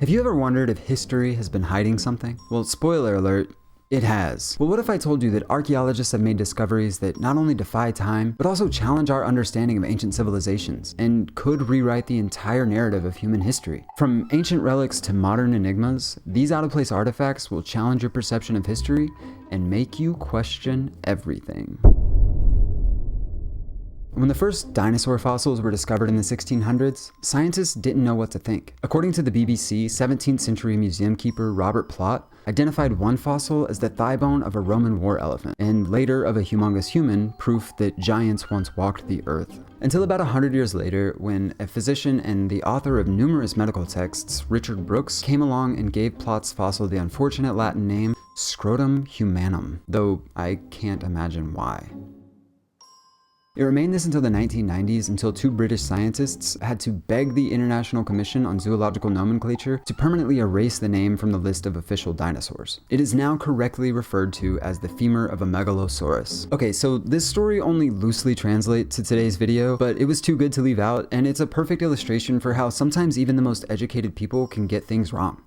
Have you ever wondered if history has been hiding something? Well, spoiler alert, it has. Well, what if I told you that archaeologists have made discoveries that not only defy time, but also challenge our understanding of ancient civilizations, and could rewrite the entire narrative of human history? From ancient relics to modern enigmas, these out-of-place artifacts will challenge your perception of history and make you question everything. When the first dinosaur fossils were discovered in the 1600s, scientists didn't know what to think. According to the BBC, 17th century museum keeper Robert Plot identified one fossil as the thigh bone of a Roman war elephant, and later of a humongous human, proof that giants once walked the earth. Until about 100 years later, when a physician and the author of numerous medical texts, Richard Brooks, came along and gave Plot's fossil the unfortunate Latin name Scrotum humanum, though I can't imagine why. It remained this until the 1990s, until two British scientists had to beg the International Commission on Zoological Nomenclature to permanently erase the name from the list of official dinosaurs. It is now correctly referred to as the femur of a megalosaurus. Okay, so this story only loosely translates to today's video, but it was too good to leave out, and it's a perfect illustration for how sometimes even the most educated people can get things wrong.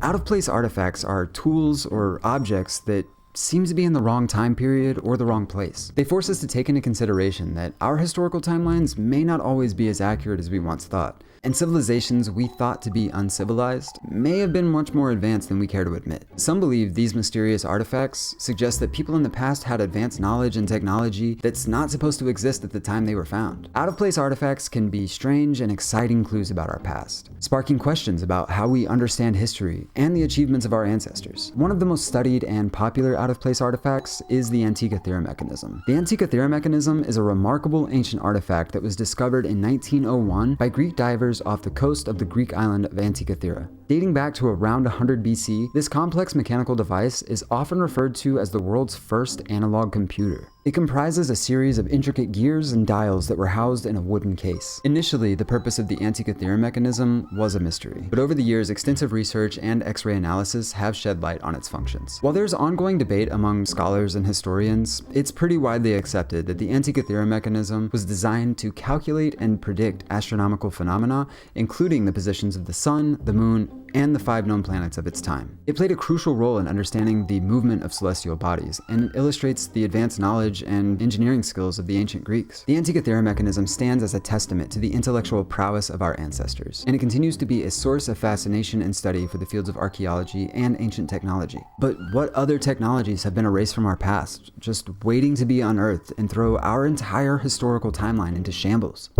Out-of-place artifacts are tools or objects that seems to be in the wrong time period or the wrong place. They force us to take into consideration that our historical timelines may not always be as accurate as we once thought, and civilizations we thought to be uncivilized may have been much more advanced than we care to admit. Some believe these mysterious artifacts suggest that people in the past had advanced knowledge and technology that's not supposed to exist at the time they were found. Out-of-place artifacts can be strange and exciting clues about our past, sparking questions about how we understand history and the achievements of our ancestors. One of the most studied and popular out-of-place artifacts is the Antikythera Mechanism. The Antikythera Mechanism is a remarkable ancient artifact that was discovered in 1901 by Greek divers off the coast of the Greek island of Antikythera. Dating back to around 100 BC, this complex mechanical device is often referred to as the world's first analog computer. It comprises a series of intricate gears and dials that were housed in a wooden case. Initially, the purpose of the Antikythera Mechanism was a mystery, but over the years, extensive research and X-ray analysis have shed light on its functions. While there's ongoing debate among scholars and historians, it's pretty widely accepted that the Antikythera Mechanism was designed to calculate and predict astronomical phenomena, including the positions of the sun, the moon, and the 5 known planets of its time. It played a crucial role in understanding the movement of celestial bodies, and it illustrates the advanced knowledge and engineering skills of the ancient Greeks. The Antikythera Mechanism stands as a testament to the intellectual prowess of our ancestors, and it continues to be a source of fascination and study for the fields of archaeology and ancient technology. But what other technologies have been erased from our past, just waiting to be unearthed and throw our entire historical timeline into shambles?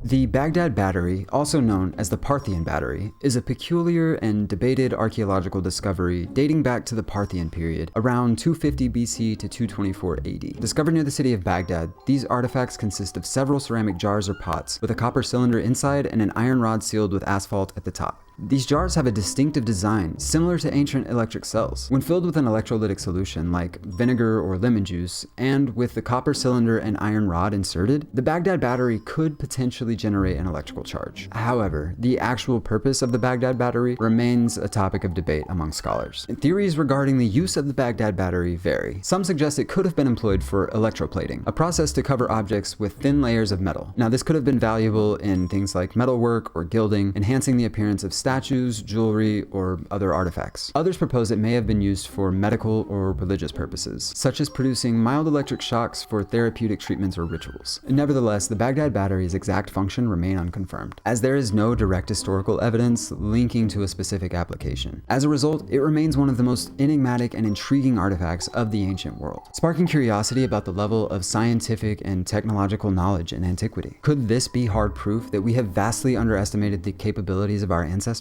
The Baghdad Battery, also known as the Parthian Battery, is a peculiar and debated archaeological discovery dating back to the Parthian period, around 250 BC to 224 AD. Discovered near the city of Baghdad, these artifacts consist of several ceramic jars or pots with a copper cylinder inside and an iron rod sealed with asphalt at the top. These jars have a distinctive design, similar to ancient electric cells. When filled with an electrolytic solution like vinegar or lemon juice, and with the copper cylinder and iron rod inserted, the Baghdad Battery could potentially generate an electrical charge. However, the actual purpose of the Baghdad Battery remains a topic of debate among scholars. Theories regarding the use of the Baghdad Battery vary. Some suggest it could have been employed for electroplating, a process to cover objects with thin layers of metal. Now, this could have been valuable in things like metalwork or gilding, enhancing the appearance of statues, jewelry, or other artifacts. Others propose it may have been used for medical or religious purposes, such as producing mild electric shocks for therapeutic treatments or rituals. Nevertheless, the Baghdad Battery's exact function remain unconfirmed, as there is no direct historical evidence linking to a specific application. As a result, it remains one of the most enigmatic and intriguing artifacts of the ancient world, sparking curiosity about the level of scientific and technological knowledge in antiquity. Could this be hard proof that we have vastly underestimated the capabilities of our ancestors?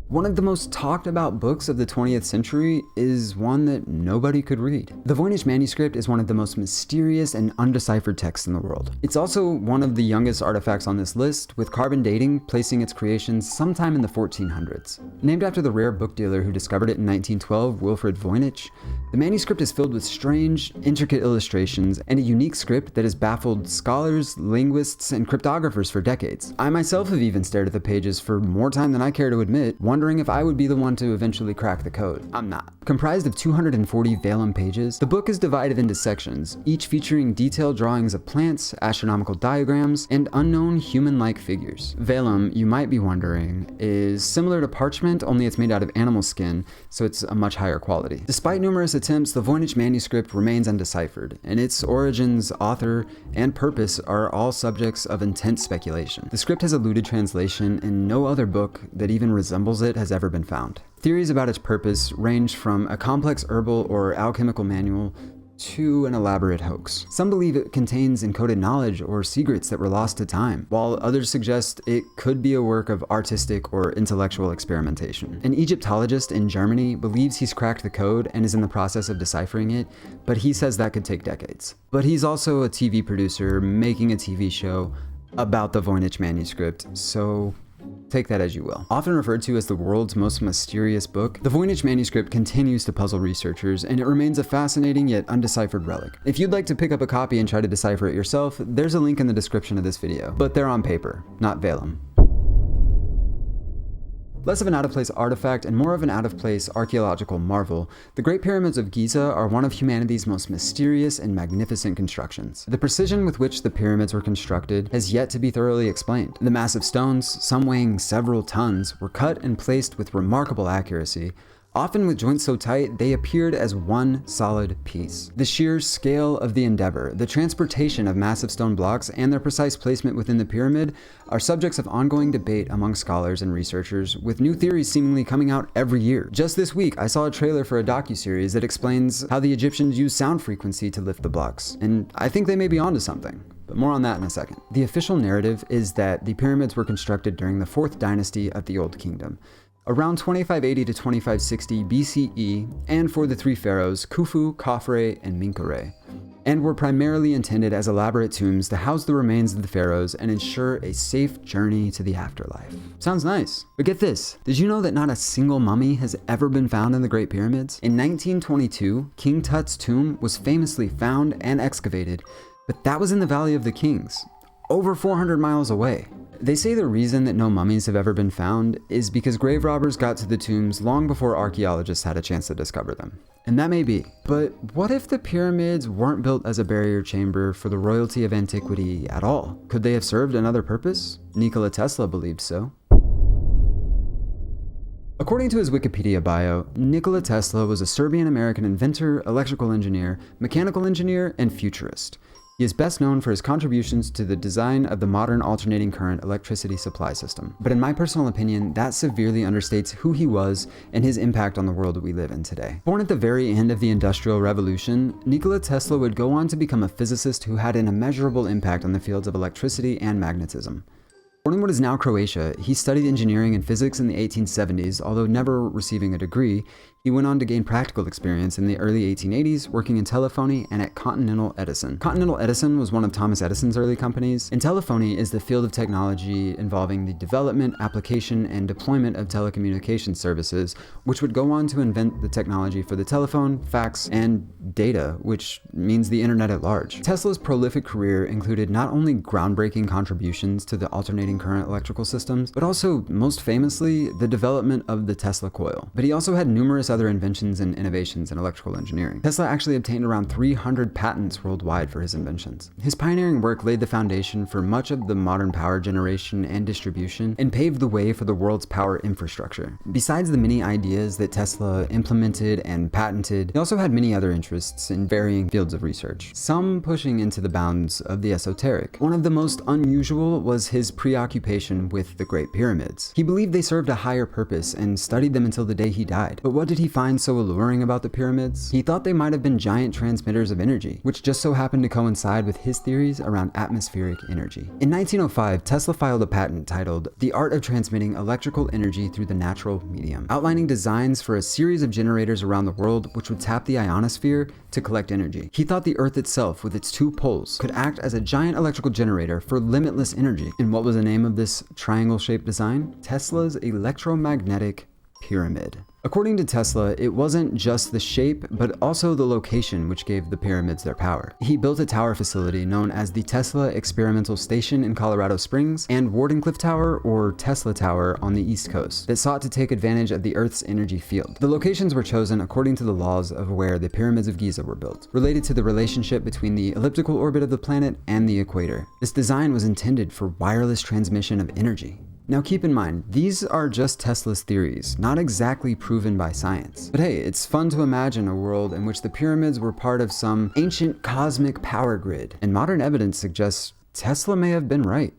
One of the most talked about books of the 20th century is one that nobody could read. The Voynich Manuscript is one of the most mysterious and undeciphered texts in the world. It's also one of the youngest artifacts on this list, with carbon dating placing its creation sometime in the 1400s. Named after the rare book dealer who discovered it in 1912, Wilfrid Voynich, the manuscript is filled with strange, intricate illustrations and a unique script that has baffled scholars, linguists, and cryptographers for decades. I myself have even stared at the pages for more time than I care to admit, wondering if I would be the one to eventually crack the code. I'm not. Comprised of 240 vellum pages, the book is divided into sections, each featuring detailed drawings of plants, astronomical diagrams, and unknown human-like figures. Vellum, you might be wondering, is similar to parchment, only it's made out of animal skin, so it's a much higher quality. Despite numerous attempts, the Voynich Manuscript remains undeciphered, and its origins, author, and purpose are all subjects of intense speculation. The script has eluded translation, and no other book that even resembles it has ever been found. Theories about its purpose range from a complex herbal or alchemical manual to an elaborate hoax. Some believe it contains encoded knowledge or secrets that were lost to time, while others suggest it could be a work of artistic or intellectual experimentation. An Egyptologist in Germany believes he's cracked the code and is in the process of deciphering it, but he says that could take decades. But he's also a TV producer making a TV show about the Voynich Manuscript, so take that as you will. Often referred to as the world's most mysterious book, the Voynich Manuscript continues to puzzle researchers, and it remains a fascinating yet undeciphered relic. If you'd like to pick up a copy and try to decipher it yourself, there's a link in the description of this video, but they're on paper, not vellum. Less of an out-of-place artifact and more of an out-of-place archaeological marvel, the Great Pyramids of Giza are one of humanity's most mysterious and magnificent constructions. The precision with which the pyramids were constructed has yet to be thoroughly explained. The massive stones, some weighing several tons, were cut and placed with remarkable accuracy, often with joints so tight they appeared as one solid piece. The sheer scale of the endeavor, the transportation of massive stone blocks, and their precise placement within the pyramid are subjects of ongoing debate among scholars and researchers, with new theories seemingly coming out every year. Just this week, I saw a trailer for a docuseries that explains how the Egyptians used sound frequency to lift the blocks, and I think they may be onto something. But more on that in a second. The official narrative is that the pyramids were constructed during the 4th dynasty of the Old Kingdom, around 2580 to 2560 BCE, and for the 3 pharaohs Khufu, Khafre, and Menkaure, and were primarily intended as elaborate tombs to house the remains of the pharaohs and ensure a safe journey to the afterlife. Sounds nice. But get this, did you know that not a single mummy has ever been found in the Great Pyramids? In 1922, King Tut's tomb was famously found and excavated, but that was in the Valley of the Kings, over 400 miles away. They say the reason that no mummies have ever been found is because grave robbers got to the tombs long before archaeologists had a chance to discover them. And that may be. But what if the pyramids weren't built as a burial chamber for the royalty of antiquity at all? Could they have served another purpose? Nikola Tesla believed so. According to his Wikipedia bio, Nikola Tesla was a Serbian-American inventor, electrical engineer, mechanical engineer, and futurist. He is best known for his contributions to the design of the modern alternating current electricity supply system. But in my personal opinion, that severely understates who he was and his impact on the world we live in today. Born at the very end of the Industrial Revolution, Nikola Tesla would go on to become a physicist who had an immeasurable impact on the fields of electricity and magnetism. Born in what is now Croatia, he studied engineering and physics in the 1870s, although never receiving a degree. He went on to gain practical experience in the early 1880s, working in telephony and at Continental Edison. Continental Edison was one of Thomas Edison's early companies, and telephony is the field of technology involving the development, application, and deployment of telecommunications services, which would go on to invent the technology for the telephone, fax, and data, which means the internet at large. Tesla's prolific career included not only groundbreaking contributions to the alternating current electrical systems, but also, most famously, the development of the Tesla coil. But he also had numerous other inventions and innovations in electrical engineering. Tesla actually obtained around 300 patents worldwide for his inventions. His pioneering work laid the foundation for much of the modern power generation and distribution, and paved the way for the world's power infrastructure. Besides the many ideas that Tesla implemented and patented, he also had many other interests in varying fields of research, some pushing into the bounds of the esoteric. One of the most unusual was his preoccupation with the Great Pyramids. He believed they served a higher purpose and studied them until the day he died. But what did he find so alluring about the pyramids? He thought they might have been giant transmitters of energy, which just so happened to coincide with his theories around atmospheric energy. In 1905, Tesla filed a patent titled "The Art of Transmitting Electrical Energy Through the Natural Medium," outlining designs for a series of generators around the world which would tap the ionosphere to collect energy. He thought the Earth itself, with its 2 poles, could act as a giant electrical generator for limitless energy. And what was the name of this triangle-shaped design? Tesla's electromagnetic pyramid. According to Tesla, it wasn't just the shape, but also the location which gave the pyramids their power. He built a tower facility known as the Tesla Experimental Station in Colorado Springs and Wardenclyffe Tower, or Tesla Tower, on the East Coast, that sought to take advantage of the Earth's energy field. The locations were chosen according to the laws of where the pyramids of Giza were built, related to the relationship between the elliptical orbit of the planet and the equator. This design was intended for wireless transmission of energy. Now keep in mind, these are just Tesla's theories, not exactly proven by science. But hey, it's fun to imagine a world in which the pyramids were part of some ancient cosmic power grid, and modern evidence suggests Tesla may have been right.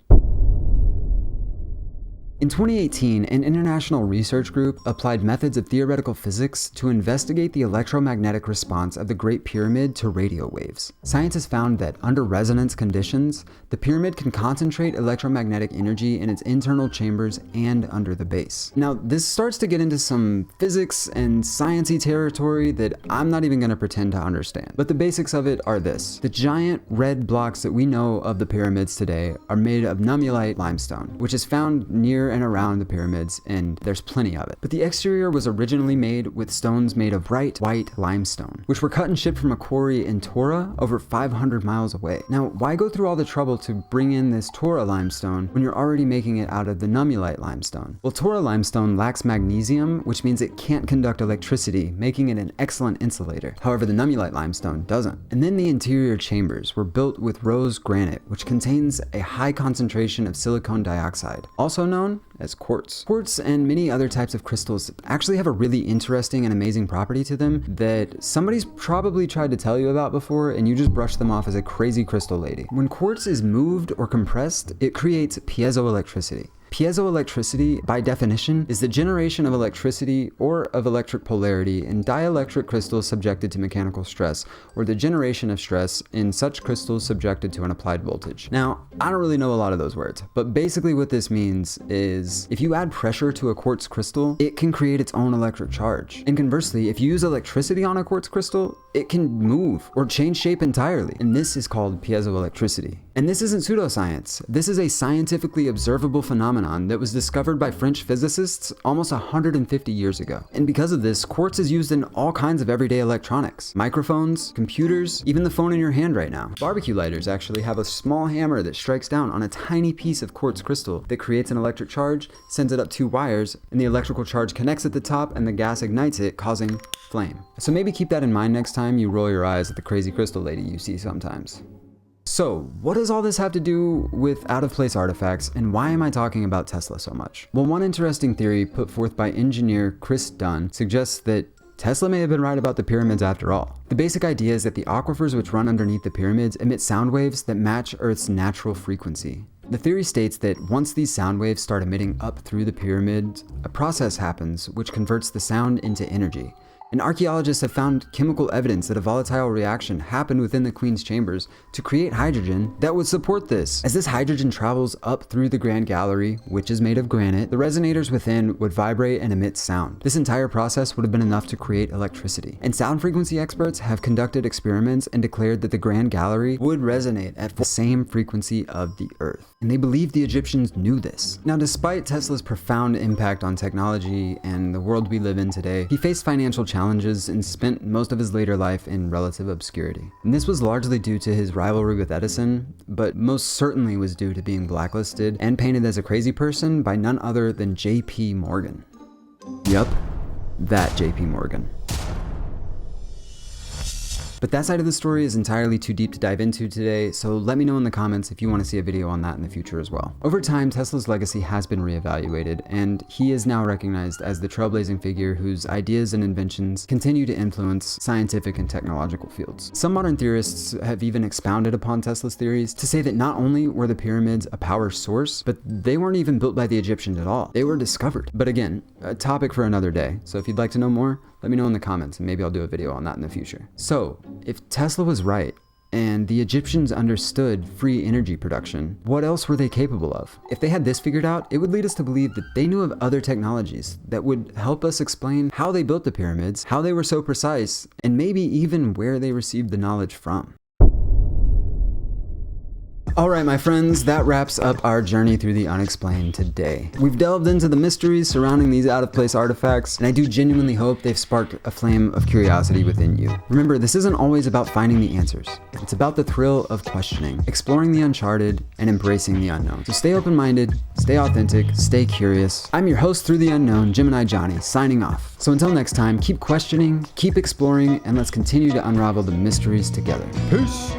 In 2018, an international research group applied methods of theoretical physics to investigate the electromagnetic response of the Great Pyramid to radio waves. Scientists found that under resonance conditions, the pyramid can concentrate electromagnetic energy in its internal chambers and under the base. Now, this starts to get into some physics and sciencey territory that I'm not even going to pretend to understand. But the basics of it are this. The giant red blocks that we know of the pyramids today are made of nummulite limestone, which is found near and around the pyramids, and there's plenty of it. But the exterior was originally made with stones made of bright white limestone, which were cut and shipped from a quarry in Torah over 500 miles away. Now, why go through all the trouble to bring in this Torah limestone when you're already making it out of the nummulite limestone? Well, Torah limestone lacks magnesium, which means it can't conduct electricity, making it an excellent insulator. However, the nummulite limestone doesn't. And then the interior chambers were built with rose granite, which contains a high concentration of silicon dioxide, also known as quartz. Quartz and many other types of crystals actually have a really interesting and amazing property to them that somebody's probably tried to tell you about before, and you just brush them off as a crazy crystal lady. When quartz is moved or compressed, it creates piezoelectricity. Piezoelectricity, by definition, is the generation of electricity or of electric polarity in dielectric crystals subjected to mechanical stress, or the generation of stress in such crystals subjected to an applied voltage. Now, I don't really know a lot of those words, but basically what this means is if you add pressure to a quartz crystal, it can create its own electric charge. And conversely, if you use electricity on a quartz crystal, it can move or change shape entirely. And this is called piezoelectricity. And this isn't pseudoscience. This is a scientifically observable phenomenon that was discovered by French physicists almost 150 years ago. And because of this, quartz is used in all kinds of everyday electronics. Microphones, computers, even the phone in your hand right now. Barbecue lighters actually have a small hammer that strikes down on a tiny piece of quartz crystal that creates an electric charge, sends it up 2 wires, and the electrical charge connects at the top and the gas ignites it, causing flame. So maybe keep that in mind next time you roll your eyes at the crazy crystal lady you see sometimes. So, what does all this have to do with out-of-place artifacts, and why am I talking about Tesla so much? Well, one interesting theory put forth by engineer Chris Dunn suggests that Tesla may have been right about the pyramids after all. The basic idea is that the aquifers which run underneath the pyramids emit sound waves that match Earth's natural frequency. The theory states that once these sound waves start emitting up through the pyramid, a process happens which converts the sound into energy. And archaeologists have found chemical evidence that a volatile reaction happened within the Queen's chambers to create hydrogen that would support this. As this hydrogen travels up through the Grand Gallery, which is made of granite, the resonators within would vibrate and emit sound. This entire process would have been enough to create electricity. And sound frequency experts have conducted experiments and declared that the Grand Gallery would resonate at the same frequency of the Earth. And they believe the Egyptians knew this. Now, despite Tesla's profound impact on technology and the world we live in today, he faced financial challenges and spent most of his later life in relative obscurity. And this was largely due to his rivalry with Edison, but most certainly was due to being blacklisted and painted as a crazy person by none other than J.P. Morgan. Yup, that J.P. Morgan. But that side of the story is entirely too deep to dive into today, so let me know in the comments if you want to see a video on that in the future as well. Over time, Tesla's legacy has been reevaluated, and he is now recognized as the trailblazing figure whose ideas and inventions continue to influence scientific and technological fields. Some modern theorists have even expounded upon Tesla's theories to say that not only were the pyramids a power source, but they weren't even built by the Egyptians at all. They were discovered. But again, a topic for another day, so if you'd like to know more, let me know in the comments and maybe I'll do a video on that in the future. So, if Tesla was right, and the Egyptians understood free energy production, what else were they capable of? If they had this figured out, it would lead us to believe that they knew of other technologies that would help us explain how they built the pyramids, how they were so precise, and maybe even where they received the knowledge from. Alright, my friends, that wraps up our journey through the unexplained today. We've delved into the mysteries surrounding these out-of-place artifacts, and I do genuinely hope they've sparked a flame of curiosity within you. Remember, this isn't always about finding the answers. It's about the thrill of questioning, exploring the uncharted, and embracing the unknown. So stay open-minded, stay authentic, stay curious. I'm your host through the unknown, Gemini Johnny, signing off. So until next time, keep questioning, keep exploring, and let's continue to unravel the mysteries together. Peace!